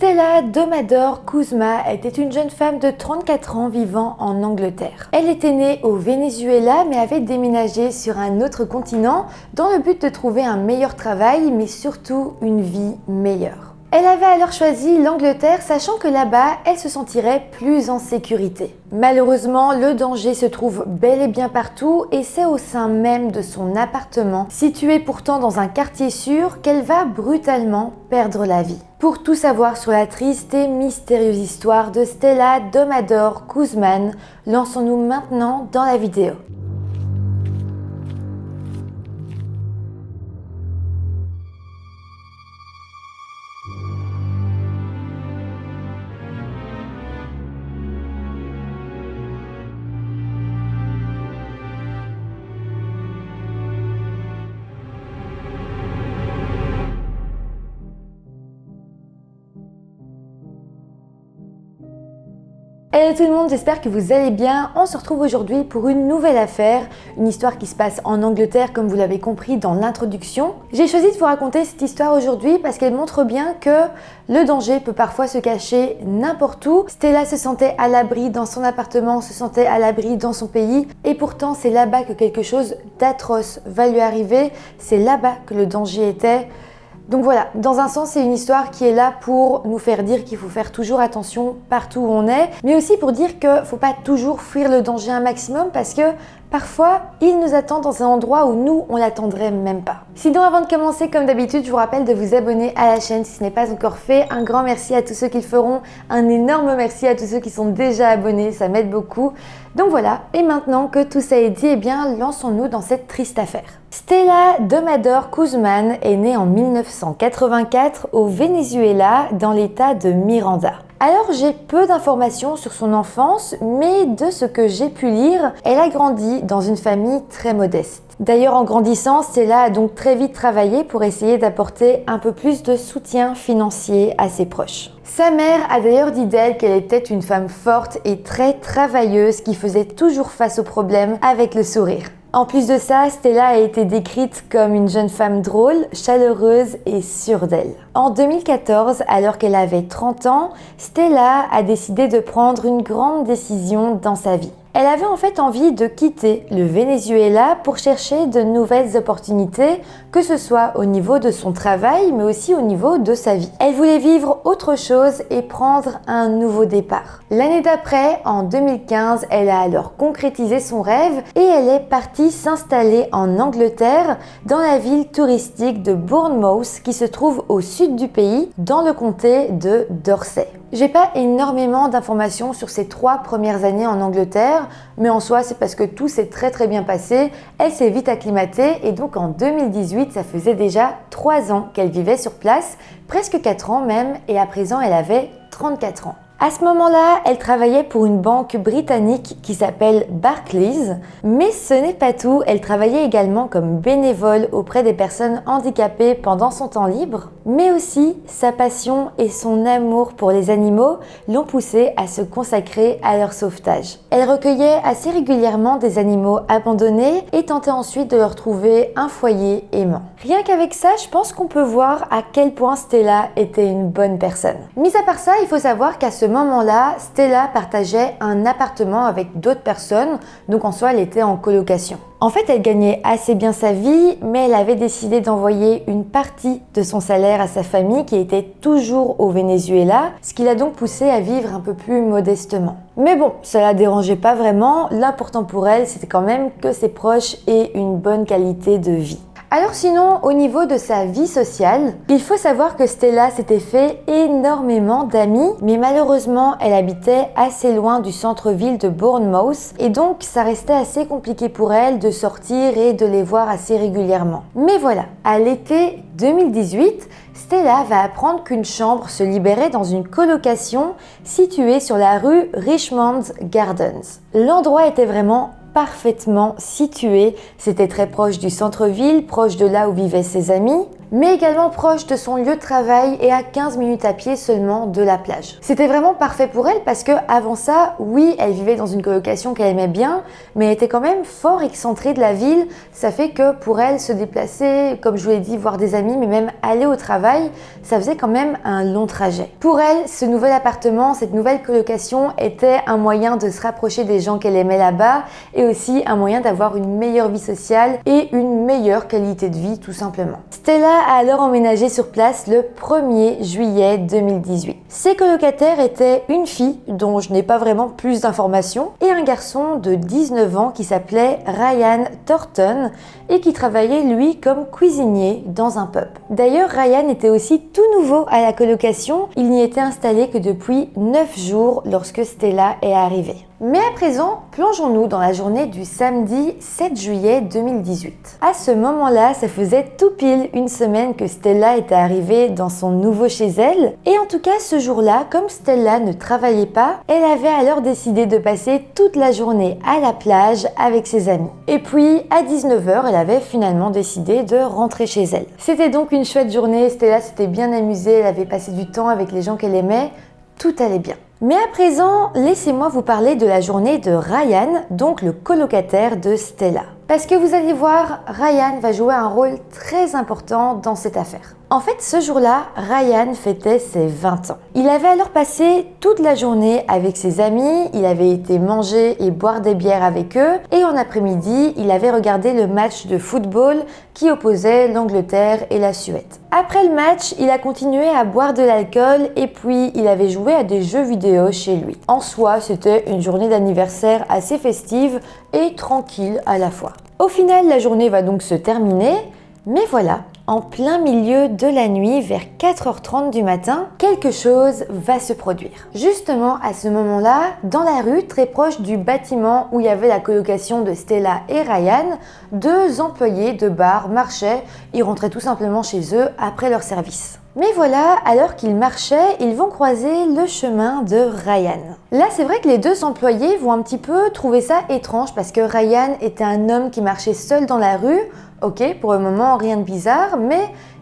Stella Domador Kuzma était une jeune femme de 34 ans vivant en Angleterre. Elle était née au Venezuela mais avait déménagé sur un autre continent dans le but de trouver un meilleur travail mais surtout une vie meilleure. Elle avait alors choisi l'Angleterre, sachant que là-bas, elle se sentirait plus en sécurité. Malheureusement, le danger se trouve bel et bien partout et c'est au sein même de son appartement, situé pourtant dans un quartier sûr, qu'elle va brutalement perdre la vie. Pour tout savoir sur la triste et mystérieuse histoire de Stella Domador Kuzma, lançons-nous maintenant dans la vidéo. Hello tout le monde, j'espère que vous allez bien. On se retrouve aujourd'hui pour une nouvelle affaire, une histoire qui se passe en Angleterre comme vous l'avez compris dans l'introduction. J'ai choisi de vous raconter cette histoire aujourd'hui parce qu'elle montre bien que le danger peut parfois se cacher n'importe où. Stella se sentait à l'abri dans son appartement, se sentait à l'abri dans son pays et pourtant c'est là-bas que quelque chose d'atroce va lui arriver, c'est là-bas que le danger était. Donc voilà, dans un sens, c'est une histoire qui est là pour nous faire dire qu'il faut faire toujours attention partout où on est, mais aussi pour dire qu'il ne faut pas toujours fuir le danger un maximum parce que parfois, il nous attend dans un endroit où nous, on l'attendrait même pas. Sinon, avant de commencer, comme d'habitude, je vous rappelle de vous abonner à la chaîne si ce n'est pas encore fait. Un grand merci à tous ceux qui le feront, un énorme merci à tous ceux qui sont déjà abonnés, ça m'aide beaucoup. Donc voilà, et maintenant que tout ça est dit, eh bien, lançons-nous dans cette triste affaire. Stella Domador Kuzma est née en 1984 au Venezuela, dans l'état de Miranda. Alors j'ai peu d'informations sur son enfance, mais de ce que j'ai pu lire, elle a grandi dans une famille très modeste. D'ailleurs, en grandissant, Stella a donc très vite travaillé pour essayer d'apporter un peu plus de soutien financier à ses proches. Sa mère a d'ailleurs dit d'elle qu'elle était une femme forte et très travailleuse qui faisait toujours face aux problèmes avec le sourire. En plus de ça, Stella a été décrite comme une jeune femme drôle, chaleureuse et sûre d'elle. En 2014, alors qu'elle avait 30 ans, Stella a décidé de prendre une grande décision dans sa vie. Elle avait en fait envie de quitter le Venezuela pour chercher de nouvelles opportunités, que ce soit au niveau de son travail, mais aussi au niveau de sa vie. Elle voulait vivre autre chose et prendre un nouveau départ. L'année d'après, en 2015, elle a alors concrétisé son rêve et elle est partie s'installer en Angleterre, dans la ville touristique de Bournemouth, qui se trouve au sud du pays, dans le comté de Dorset. J'ai pas énormément d'informations sur ses 3 premières années en Angleterre, mais en soi c'est parce que tout s'est très bien passé. Elle s'est vite acclimatée et donc en 2018, ça faisait déjà 3 ans qu'elle vivait sur place, presque 4 ans même, et à présent elle avait 34 ans. À ce moment-là, elle travaillait pour une banque britannique qui s'appelle Barclays, mais ce n'est pas tout, elle travaillait également comme bénévole auprès des personnes handicapées pendant son temps libre, mais aussi sa passion et son amour pour les animaux l'ont poussée à se consacrer à leur sauvetage. Elle recueillait assez régulièrement des animaux abandonnés et tentait ensuite de leur trouver un foyer aimant. Rien qu'avec ça, je pense qu'on peut voir à quel point Stella était une bonne personne. Mis à part ça, il faut savoir qu'à ce moment-là, Stella partageait un appartement avec d'autres personnes, donc en soi, elle était en colocation. En fait, elle gagnait assez bien sa vie, mais elle avait décidé d'envoyer une partie de son salaire à sa famille qui était toujours au Venezuela, ce qui l'a donc poussée à vivre un peu plus modestement. Mais bon, ça la dérangeait pas vraiment, l'important pour elle, c'était quand même que ses proches aient une bonne qualité de vie. Alors sinon, au niveau de sa vie sociale, il faut savoir que Stella s'était fait énormément d'amis, mais malheureusement, elle habitait assez loin du centre-ville de Bournemouth et donc ça restait assez compliqué pour elle de sortir et de les voir assez régulièrement. Mais voilà, à l'été 2018, Stella va apprendre qu'une chambre se libérait dans une colocation située sur la rue Richmond Gardens. L'endroit était vraiment parfaitement situé. C'était très proche du centre-ville, proche de là où vivaient ses amis, mais également proche de son lieu de travail et à 15 minutes à pied seulement de la plage. C'était vraiment parfait pour elle parce que avant ça, oui, elle vivait dans une colocation qu'elle aimait bien, mais elle était quand même fort excentrée de la ville. Ça fait que pour elle, se déplacer, comme je vous l'ai dit, voir des amis, mais même aller au travail, ça faisait quand même un long trajet. Pour elle, ce nouvel appartement, cette nouvelle colocation était un moyen de se rapprocher des gens qu'elle aimait là-bas et aussi un moyen d'avoir une meilleure vie sociale et une meilleure qualité de vie tout simplement. Stella a alors emménagé sur place le 1er juillet 2018. Ses colocataires étaient une fille dont je n'ai pas vraiment plus d'informations et un garçon de 19 ans qui s'appelait Ryan Thornton et qui travaillait lui comme cuisinier dans un pub. D'ailleurs, Ryan était aussi tout nouveau à la colocation, il n'y était installé que depuis 9 jours lorsque Stella est arrivée. Mais à présent, plongeons-nous dans la journée du samedi 7 juillet 2018. À ce moment-là, ça faisait tout pile une semaine que Stella était arrivée dans son nouveau chez elle. Et en tout cas, ce jour-là, comme Stella ne travaillait pas, elle avait alors décidé de passer toute la journée à la plage avec ses amis. Et puis, à 19h, elle avait finalement décidé de rentrer chez elle. C'était donc une chouette journée, Stella s'était bien amusée, elle avait passé du temps avec les gens qu'elle aimait, tout allait bien. Mais à présent, laissez-moi vous parler de la journée de Ryan, donc le colocataire de Stella. Parce que vous allez voir, Ryan va jouer un rôle très important dans cette affaire. En fait, ce jour-là, Ryan fêtait ses 20 ans. Il avait alors passé toute la journée avec ses amis, il avait été manger et boire des bières avec eux, et en après-midi, il avait regardé le match de football qui opposait l'Angleterre et la Suède. Après le match, il a continué à boire de l'alcool et puis il avait joué à des jeux vidéo chez lui. En soi, c'était une journée d'anniversaire assez festive et tranquille à la fois. Au final, la journée va donc se terminer, mais voilà, en plein milieu de la nuit, vers 4h30 du matin, quelque chose va se produire. Justement, à ce moment-là, dans la rue, très proche du bâtiment où il y avait la colocation de Stella et Ryan, 2 employés de bar marchaient, ils rentraient tout simplement chez eux après leur service. Mais voilà, alors qu'ils marchaient, ils vont croiser le chemin de Ryan. Là, c'est vrai que les 2 employés vont un petit peu trouver ça étrange parce que Ryan était un homme qui marchait seul dans la rue. Ok, pour le moment, rien de bizarre, mais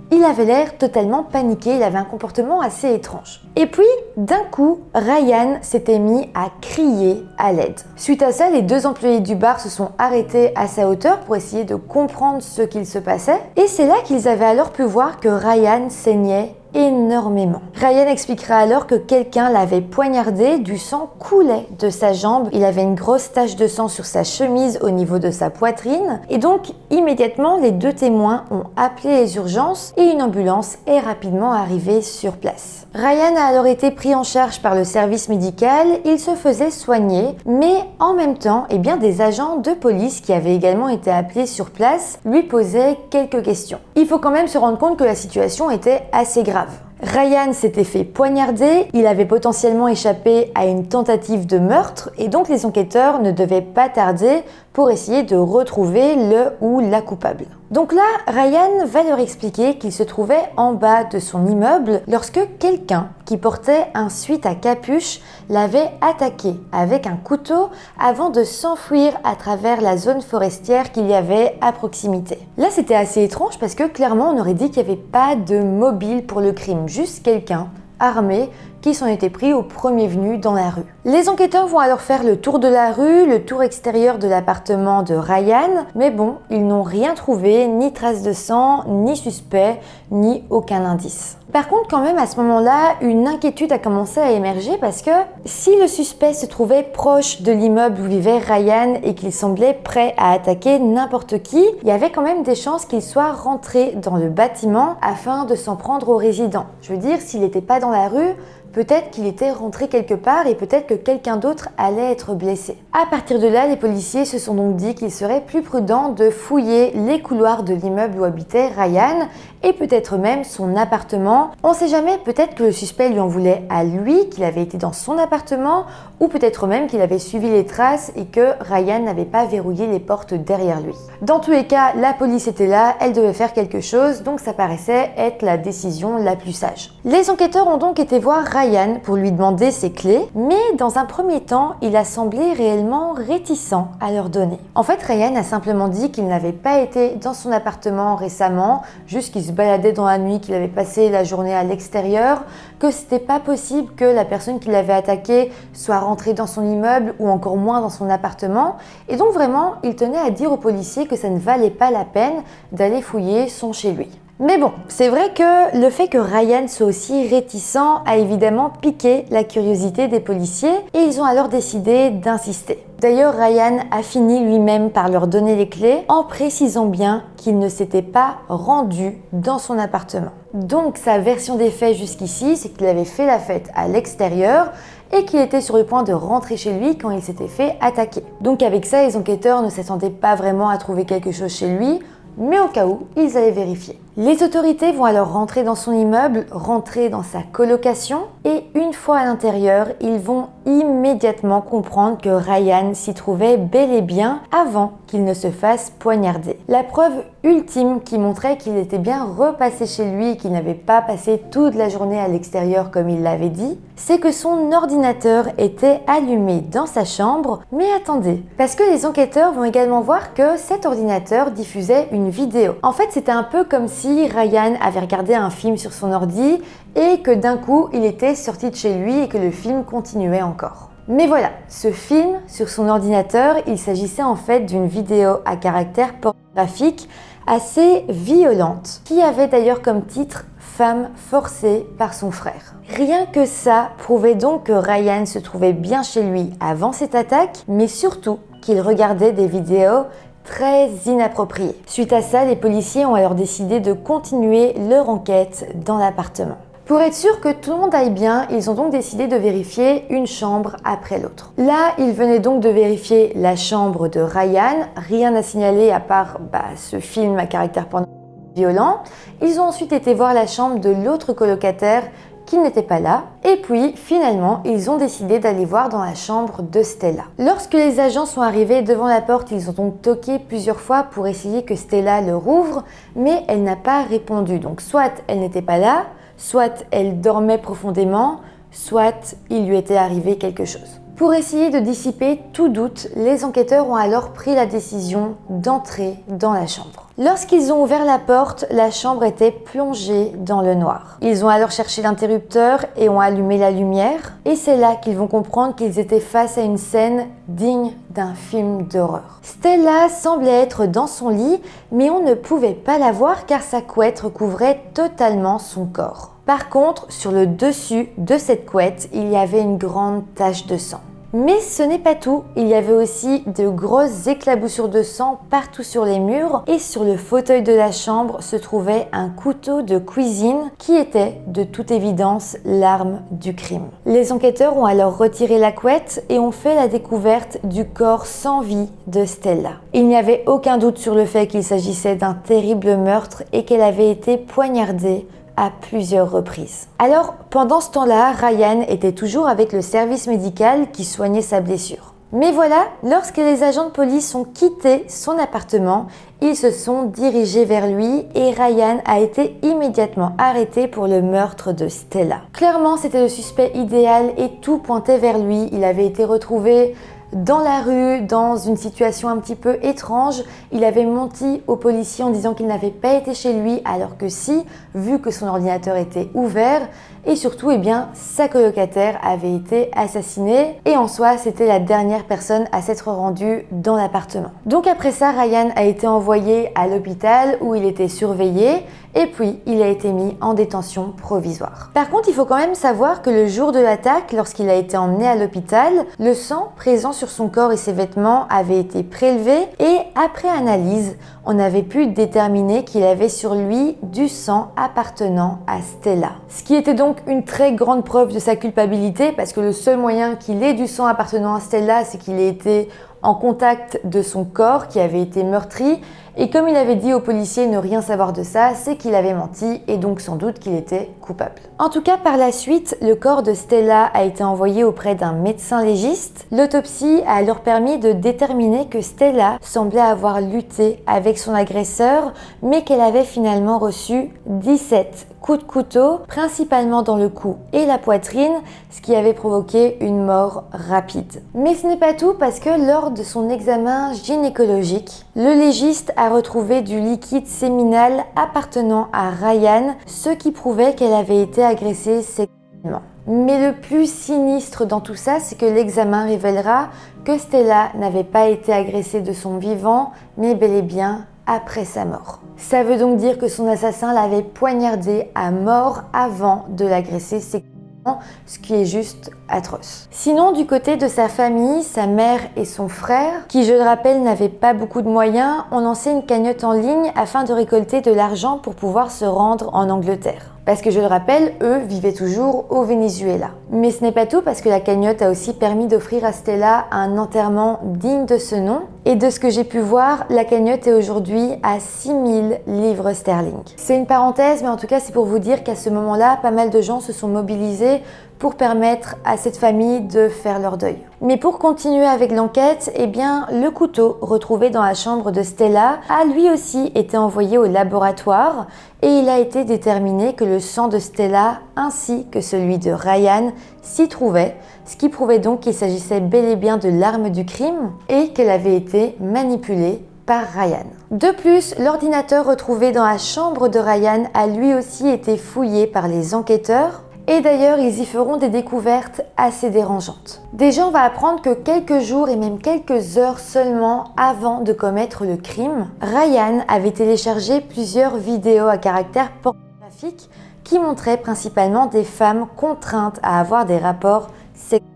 il avait l'air totalement paniqué, il avait un comportement assez étrange. Et puis, d'un coup, Ryan s'était mis à crier à l'aide. Suite à ça, les 2 employés du bar se sont arrêtés à sa hauteur pour essayer de comprendre ce qu'il se passait. Et c'est là qu'ils avaient alors pu voir que Ryan saignait énormément. Ryan expliquera alors que quelqu'un l'avait poignardé, du sang coulait de sa jambe, il avait une grosse tache de sang sur sa chemise au niveau de sa poitrine et donc immédiatement les 2 témoins ont appelé les urgences et une ambulance est rapidement arrivée sur place. Ryan a alors été pris en charge par le service médical, il se faisait soigner, mais en même temps, des agents de police qui avaient également été appelés sur place lui posaient quelques questions. Il faut quand même se rendre compte que la situation était assez grave. Ryan s'était fait poignarder, il avait potentiellement échappé à une tentative de meurtre et donc les enquêteurs ne devaient pas tarder pour essayer de retrouver le ou la coupable. Donc là, Ryan va leur expliquer qu'il se trouvait en bas de son immeuble lorsque quelqu'un qui portait un sweat à capuche l'avait attaqué avec un couteau avant de s'enfuir à travers la zone forestière qu'il y avait à proximité. Là, c'était assez étrange parce que clairement, on aurait dit qu'il n'y avait pas de mobile pour le crime, juste quelqu'un armé qui s'en était pris au premier venu dans la rue. Les enquêteurs vont alors faire le tour de la rue, le tour extérieur de l'appartement de Ryan, mais bon, ils n'ont rien trouvé, ni trace de sang, ni suspect, ni aucun indice. Par contre, quand même, à ce moment-là, une inquiétude a commencé à émerger parce que si le suspect se trouvait proche de l'immeuble où vivait Ryan et qu'il semblait prêt à attaquer n'importe qui, il y avait quand même des chances qu'il soit rentré dans le bâtiment afin de s'en prendre aux résidents. Je veux dire, s'il n'était pas dans la rue, peut-être qu'il était rentré quelque part et peut-être que quelqu'un d'autre allait être blessé. À partir de là, les policiers se sont donc dit qu'il serait plus prudent de fouiller les couloirs de l'immeuble où habitait Ryan et peut-être même son appartement. On sait jamais, peut-être que le suspect lui en voulait à lui, qu'il avait été dans son appartement ou peut-être même qu'il avait suivi les traces et que Ryan n'avait pas verrouillé les portes derrière lui. Dans tous les cas, la police était là, elle devait faire quelque chose, donc ça paraissait être la décision la plus sage. Les enquêteurs ont donc été voir Ryan Ryan pour lui demander ses clés, mais dans un premier temps, il a semblé réellement réticent à leur donner. En fait, Ryan a simplement dit qu'il n'avait pas été dans son appartement récemment, juste qu'il se baladait dans la nuit, qu'il avait passé la journée à l'extérieur, que c'était pas possible que la personne qui l'avait attaqué soit rentrée dans son immeuble ou encore moins dans son appartement. Et donc vraiment, il tenait à dire aux policiers que ça ne valait pas la peine d'aller fouiller son chez lui. Mais bon, c'est vrai que le fait que Ryan soit aussi réticent a évidemment piqué la curiosité des policiers et ils ont alors décidé d'insister. D'ailleurs, Ryan a fini lui-même par leur donner les clés en précisant bien qu'il ne s'était pas rendu dans son appartement. Donc sa version des faits jusqu'ici, c'est qu'il avait fait la fête à l'extérieur et qu'il était sur le point de rentrer chez lui quand il s'était fait attaquer. Donc avec ça, les enquêteurs ne s'attendaient pas vraiment à trouver quelque chose chez lui, mais au cas où, ils allaient vérifier. Les autorités vont alors rentrer dans son immeuble, rentrer dans sa colocation et une fois à l'intérieur, ils vont immédiatement comprendre que Ryan s'y trouvait bel et bien avant qu'il ne se fasse poignarder. La preuve ultime qui montrait qu'il était bien repassé chez lui et qu'il n'avait pas passé toute la journée à l'extérieur comme il l'avait dit, c'est que son ordinateur était allumé dans sa chambre. Mais attendez, parce que les enquêteurs vont également voir que cet ordinateur diffusait une vidéo. En fait, c'était un peu comme si Ryan avait regardé un film sur son ordi et que d'un coup, il était sorti de chez lui et que le film continuait encore. Mais voilà, ce film sur son ordinateur, il s'agissait en fait d'une vidéo à caractère pornographique assez violente, qui avait d'ailleurs comme titre « Femme forcée par son frère ». Rien que ça prouvait donc que Ryan se trouvait bien chez lui avant cette attaque, mais surtout qu'il regardait des vidéos très inappropriées. Suite à ça, les policiers ont alors décidé de continuer leur enquête dans l'appartement. Pour être sûr que tout le monde aille bien, ils ont donc décidé de vérifier une chambre après l'autre. Là, ils venaient donc de vérifier la chambre de Ryan, rien à signaler à part ce film à caractère pornographique violent. Ils ont ensuite été voir la chambre de l'autre colocataire qui n'était pas là. Et puis, finalement, ils ont décidé d'aller voir dans la chambre de Stella. Lorsque les agents sont arrivés devant la porte, ils ont donc toqué plusieurs fois pour essayer que Stella leur ouvre, mais elle n'a pas répondu. Donc, soit elle n'était pas là, soit elle dormait profondément, soit il lui était arrivé quelque chose. Pour essayer de dissiper tout doute, les enquêteurs ont alors pris la décision d'entrer dans la chambre. Lorsqu'ils ont ouvert la porte, la chambre était plongée dans le noir. Ils ont alors cherché l'interrupteur et ont allumé la lumière. Et c'est là qu'ils vont comprendre qu'ils étaient face à une scène digne d'un film d'horreur. Stella semblait être dans son lit, mais on ne pouvait pas la voir car sa couette recouvrait totalement son corps. Par contre, sur le dessus de cette couette, il y avait une grande tache de sang. Mais ce n'est pas tout, il y avait aussi de grosses éclaboussures de sang partout sur les murs et sur le fauteuil de la chambre se trouvait un couteau de cuisine qui était de toute évidence l'arme du crime. Les enquêteurs ont alors retiré la couette et ont fait la découverte du corps sans vie de Stella. Il n'y avait aucun doute sur le fait qu'il s'agissait d'un terrible meurtre et qu'elle avait été poignardée à plusieurs reprises. Alors, pendant ce temps-là, Ryan était toujours avec le service médical qui soignait sa blessure. Mais voilà, lorsque les agents de police ont quitté son appartement, ils se sont dirigés vers lui et Ryan a été immédiatement arrêté pour le meurtre de Stella. Clairement, c'était le suspect idéal et tout pointait vers lui. Il avait été retrouvé dans la rue, dans une situation un petit peu étrange. Il avait menti aux policiers en disant qu'il n'avait pas été chez lui alors que si, vu que son ordinateur était ouvert. Et surtout, sa colocataire avait été assassinée et en soi, c'était la dernière personne à s'être rendue dans l'appartement. Donc après ça, Ryan a été envoyé à l'hôpital où il était surveillé et puis il a été mis en détention provisoire. Par contre, il faut quand même savoir que le jour de l'attaque, lorsqu'il a été emmené à l'hôpital, le sang présent sur son corps et ses vêtements avait été prélevé et après analyse, on avait pu déterminer qu'il avait sur lui du sang appartenant à Stella. Ce qui était donc une très grande preuve de sa culpabilité parce que le seul moyen qu'il ait du sang appartenant à Stella, c'est qu'il ait été en contact de son corps qui avait été meurtri. Et comme il avait dit aux policiers ne rien savoir de ça, c'est qu'il avait menti et donc sans doute qu'il était coupable. En tout cas, par la suite, le corps de Stella a été envoyé auprès d'un médecin légiste. L'autopsie a alors permis de déterminer que Stella semblait avoir lutté avec son agresseur, mais qu'elle avait finalement reçu 17 coups de couteau, principalement dans le cou et la poitrine, ce qui avait provoqué une mort rapide. Mais ce n'est pas tout parce que lors de son examen gynécologique, le légiste a retrouvé du liquide séminal appartenant à Ryan, ce qui prouvait qu'elle avait été agressée sexuellement. Mais le plus sinistre dans tout ça, c'est que l'examen révélera que Stella n'avait pas été agressée de son vivant, mais bel et bien après sa mort. Ça veut donc dire que son assassin l'avait poignardée à mort avant de l'agresser sexuellement, ce qui est juste atroce. Sinon, du côté de sa famille, sa mère et son frère, qui je le rappelle n'avaient pas beaucoup de moyens, ont lancé une cagnotte en ligne afin de récolter de l'argent pour pouvoir se rendre en Angleterre. Parce que je le rappelle, eux vivaient toujours au Venezuela. Mais ce n'est pas tout parce que la cagnotte a aussi permis d'offrir à Stella un enterrement digne de ce nom. Et de ce que j'ai pu voir, la cagnotte est aujourd'hui à 6000 livres sterling. C'est une parenthèse, mais en tout cas c'est pour vous dire qu'à ce moment-là, pas mal de gens se sont mobilisés pour permettre à cette famille de faire leur deuil. Mais pour continuer avec l'enquête, eh bien, le couteau retrouvé dans la chambre de Stella a lui aussi été envoyé au laboratoire et il a été déterminé que le sang de Stella ainsi que celui de Ryan s'y trouvait, ce qui prouvait donc qu'il s'agissait bel et bien de l'arme du crime et qu'elle avait été manipulée par Ryan. De plus, l'ordinateur retrouvé dans la chambre de Ryan a lui aussi été fouillé par les enquêteurs. Et d'ailleurs, ils y feront des découvertes assez dérangeantes. Déjà, on va apprendre que quelques jours et même quelques heures seulement avant de commettre le crime, Ryan avait téléchargé plusieurs vidéos à caractère pornographique qui montraient principalement des femmes contraintes à avoir des rapports sexuels.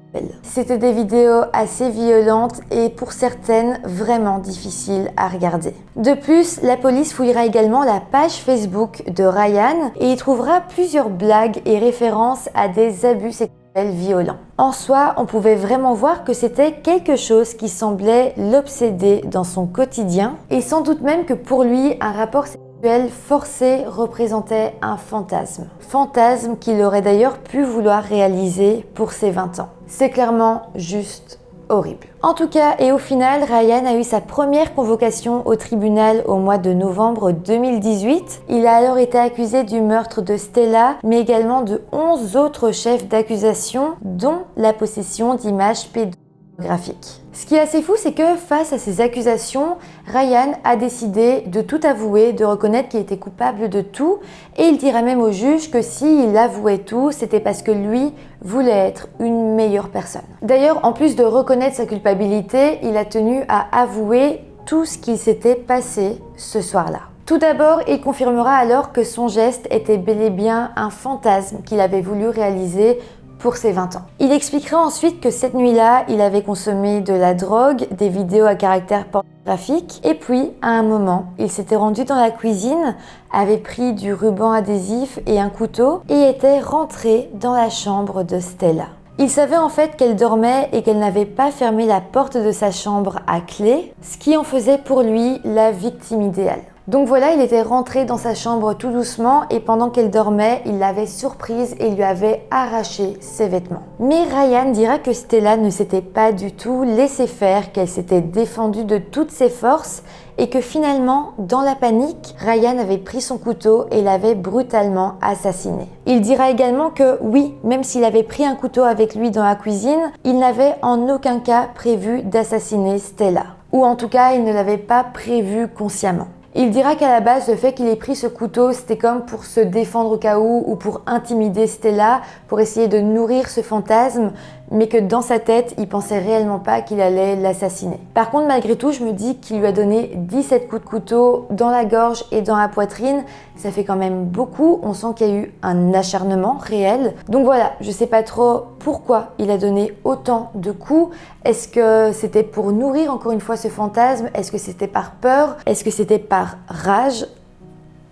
C'était des vidéos assez violentes et pour certaines vraiment difficiles à regarder. De plus, la police fouillera également la page Facebook de Ryan et y trouvera plusieurs blagues et références à des abus sexuels violents. En soi, on pouvait vraiment voir que c'était quelque chose qui semblait l'obséder dans son quotidien et sans doute même que pour lui, un rapport sexuel forcé représentait un fantasme. Fantasme qu'il aurait d'ailleurs pu vouloir réaliser pour ses 20 ans. C'est clairement juste horrible. En tout cas, et au final, Ryan a eu sa première convocation au tribunal au mois de novembre 2018. Il a alors été accusé du meurtre de Stella, mais également de 11 autres chefs d'accusation, dont la possession d'images pédographiques. Ce qui est assez fou, c'est que face à ces accusations, Ryan a décidé de tout avouer, de reconnaître qu'il était coupable de tout, et il dira même au juge que s'il avouait tout, c'était parce que lui voulait être une meilleure personne. D'ailleurs, en plus de reconnaître sa culpabilité, il a tenu à avouer tout ce qui s'était passé ce soir-là. Tout d'abord, il confirmera alors que son geste était bel et bien un fantasme qu'il avait voulu réaliser pour ses 20 ans. Il expliquera ensuite que cette nuit-là, il avait consommé de la drogue, des vidéos à caractère pornographique, et puis, à un moment, il s'était rendu dans la cuisine, avait pris du ruban adhésif et un couteau, et était rentré dans la chambre de Stella. Il savait en fait qu'elle dormait et qu'elle n'avait pas fermé la porte de sa chambre à clé, ce qui en faisait pour lui la victime idéale. Donc voilà, il était rentré dans sa chambre tout doucement et pendant qu'elle dormait, il l'avait surprise et lui avait arraché ses vêtements. Mais Ryan dira que Stella ne s'était pas du tout laissé faire, qu'elle s'était défendue de toutes ses forces et que finalement, dans la panique, Ryan avait pris son couteau et l'avait brutalement assassiné. Il dira également que oui, même s'il avait pris un couteau avec lui dans la cuisine, il n'avait en aucun cas prévu d'assassiner Stella. Ou en tout cas, il ne l'avait pas prévu consciemment. Il dira qu'à la base, le fait qu'il ait pris ce couteau, c'était comme pour se défendre au cas où ou pour intimider Stella, pour essayer de nourrir ce fantasme, mais que dans sa tête, il pensait réellement pas qu'il allait l'assassiner. Par contre, malgré tout, je me dis qu'il lui a donné 17 coups de couteau dans la gorge et dans la poitrine. Ça fait quand même beaucoup. On sent qu'il y a eu un acharnement réel. Donc voilà, je sais pas trop pourquoi il a donné autant de coups. Est-ce que c'était pour nourrir encore une fois ce fantasme? Est-ce que c'était par peur? Est-ce que c'était par rage?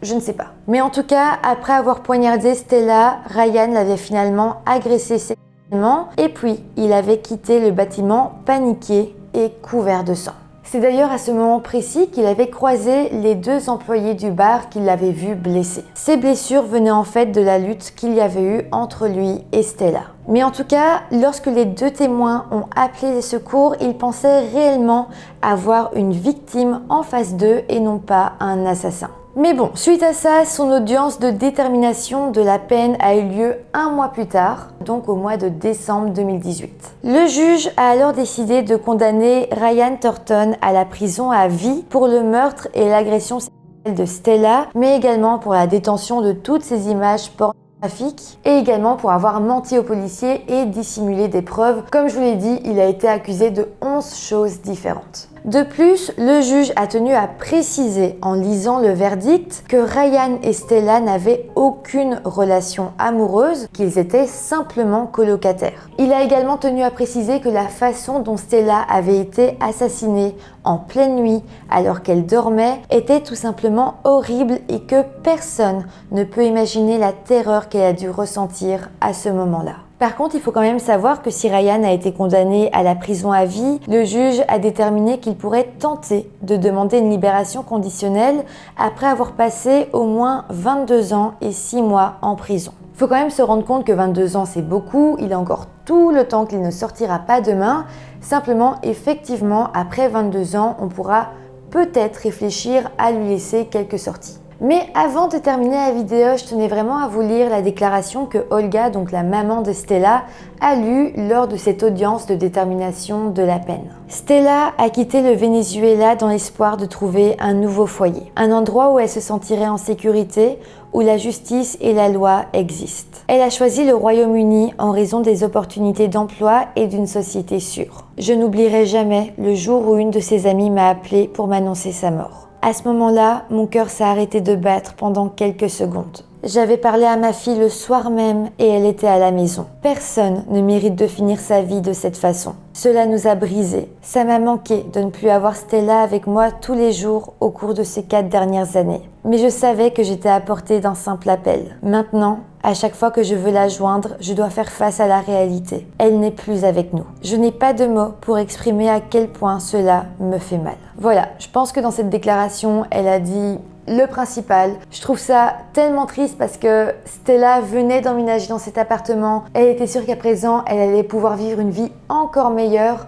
Je ne sais pas. Mais en tout cas, après avoir poignardé Stella, Ryan l'avait finalement agressée sexuellement et puis il avait quitté le bâtiment paniqué et couvert de sang. C'est d'ailleurs à ce moment précis qu'il avait croisé les deux employés du bar qui l'avaient vu blessé. Ces blessures venaient en fait de la lutte qu'il y avait eu entre lui et Stella. Mais en tout cas, lorsque les deux témoins ont appelé les secours, ils pensaient réellement avoir une victime en face d'eux et non pas un assassin. Mais bon, suite à ça, son audience de détermination de la peine a eu lieu un mois plus tard, donc au mois de décembre 2018. Le juge a alors décidé de condamner Ryan Thornton à la prison à vie pour le meurtre et l'agression sexuelle de Stella, mais également pour la détention de toutes ces images pornographiques et également pour avoir menti aux policiers et dissimulé des preuves. Comme je vous l'ai dit, il a été accusé de 11 choses différentes. De plus, le juge a tenu à préciser en lisant le verdict que Ryan et Stella n'avaient aucune relation amoureuse, qu'ils étaient simplement colocataires. Il a également tenu à préciser que la façon dont Stella avait été assassinée en pleine nuit alors qu'elle dormait était tout simplement horrible et que personne ne peut imaginer la terreur qu'elle a dû ressentir à ce moment-là. Par contre, il faut quand même savoir que si Ryan a été condamné à la prison à vie, le juge a déterminé qu'il pourrait tenter de demander une libération conditionnelle après avoir passé au moins 22 ans et 6 mois en prison. Il faut quand même se rendre compte que 22 ans c'est beaucoup, il a encore tout le temps qu'il ne sortira pas demain. Simplement, effectivement, après 22 ans, on pourra peut-être réfléchir à lui laisser quelques sorties. Mais avant de terminer la vidéo, je tenais vraiment à vous lire la déclaration que Olga, donc la maman de Stella, a lue lors de cette audience de détermination de la peine. Stella a quitté le Venezuela dans l'espoir de trouver un nouveau foyer, un endroit où elle se sentirait en sécurité, où la justice et la loi existent. Elle a choisi le Royaume-Uni en raison des opportunités d'emploi et d'une société sûre. Je n'oublierai jamais le jour où une de ses amies m'a appelée pour m'annoncer sa mort. À ce moment-là, mon cœur s'est arrêté de battre pendant quelques secondes. J'avais parlé à ma fille le soir même et elle était à la maison. Personne ne mérite de finir sa vie de cette façon. Cela nous a brisés. Ça m'a manqué de ne plus avoir Stella avec moi tous les jours au cours de ces 4 dernières années. Mais je savais que j'étais à portée d'un simple appel. Maintenant, à chaque fois que je veux la joindre, je dois faire face à la réalité. Elle n'est plus avec nous. Je n'ai pas de mots pour exprimer à quel point cela me fait mal. Voilà, je pense que dans cette déclaration, elle a dit le principal. Je trouve ça tellement triste parce que Stella venait d'emménager dans cet appartement. Elle était sûre qu'à présent, elle allait pouvoir vivre une vie encore meilleure.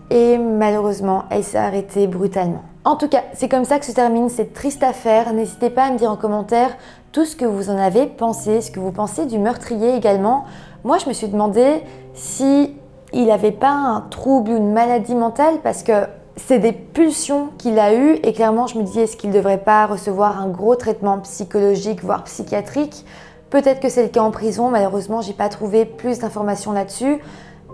Et malheureusement, elle s'est arrêtée brutalement. En tout cas, c'est comme ça que se termine cette triste affaire. N'hésitez pas à me dire en commentaire tout ce que vous en avez pensé, ce que vous pensez du meurtrier également. Moi, je me suis demandé si il n'avait pas un trouble ou une maladie mentale parce que c'est des pulsions qu'il a eues et clairement, je me dis est-ce qu'il ne devrait pas recevoir un gros traitement psychologique, voire psychiatrique? Peut-être que c'est le cas en prison. Malheureusement, j'ai pas trouvé plus d'informations là-dessus,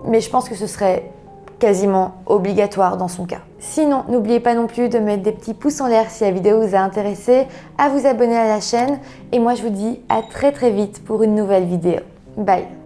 mais je pense que ce serait quasiment obligatoire dans son cas. Sinon, n'oubliez pas non plus de mettre des petits pouces en l'air si la vidéo vous a intéressé, à vous abonner à la chaîne et moi je vous dis à très vite pour une nouvelle vidéo. Bye!